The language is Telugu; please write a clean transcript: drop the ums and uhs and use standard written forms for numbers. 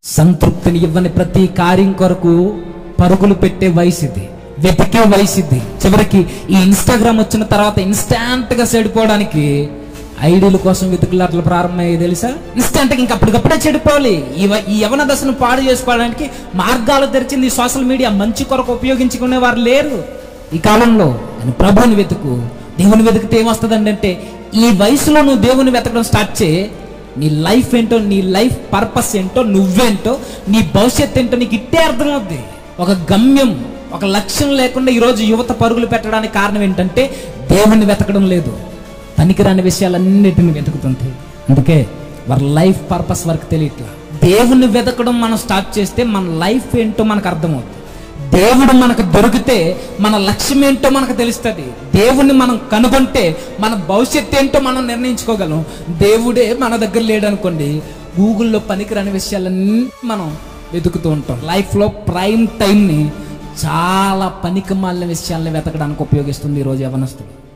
సంతృప్తిని ఇవ్వని ప్రతి కార్యం కొరకు పరుగులు పెట్టే వయసు ఇది, వెతికే వయసు ఇది. చివరికి ఈ ఇన్స్టాగ్రామ్ వచ్చిన తర్వాత ఇన్స్టాంట్ గా చెడిపోవడానికి ఐడీల కోసం వెతుకులాటలు ప్రారంభమయ్యాయి తెలుసా. ఇన్స్టాంట్ గా ఇంకా అప్పటికప్పుడే చెడిపోవాలి. ఈ యవన దశను పాడు చేసుకోవడానికి మార్గాలు తెరిచింది సోషల్ మీడియా. మంచి కొరకు ఉపయోగించుకునే వారు లేరు ఈ కాలంలో. అని ప్రభువుని వెతుకు. దేవుని వెతికితే ఏమొస్తుందండి అంటే, ఈ వయసులో నువ్వు దేవుని వెతకడం స్టార్ట్ చేయి, నీ లైఫ్ ఏంటో, నీ లైఫ్ పర్పస్ ఏంటో, నువ్వేంటో, నీ భవిష్యత్తు ఏంటో నీకు ఇట్టే అర్థమవుద్ది. ఒక గమ్యం, ఒక లక్ష్యం లేకుండా ఈరోజు యువత పరుగులు పెట్టడానికి కారణం ఏంటంటే దేవుణ్ణి వెతకడం లేదు, పనికిరాని విషయాలన్నిటిని వెతుకుతుంది. అందుకే వారి లైఫ్ పర్పస్ వరకు తెలియట్లా. దేవుణ్ణి వెతకడం మనం స్టార్ట్ చేస్తే మన లైఫ్ ఏంటో మనకు అర్థమవుతుంది. దేవుడు మనకు దొరికితే మన లక్ష్యం ఏంటో మనకు తెలుస్తుంది. దేవుణ్ణి మనం కనుగొంటే మన భవిష్యత్తు ఏంటో మనం నిర్ణయించుకోగలం. దేవుడే మన దగ్గర లేడనుకోండి, గూగుల్లో పనికిరాని విషయాలన్నీ మనం వెతుకుతూ ఉంటాం. లైఫ్లో ప్రైమ్ టైంని చాలా పనికిమాలిన విషయాల్ని వెతకడానికి ఉపయోగిస్తుంది ఈరోజు యవనస్తులు.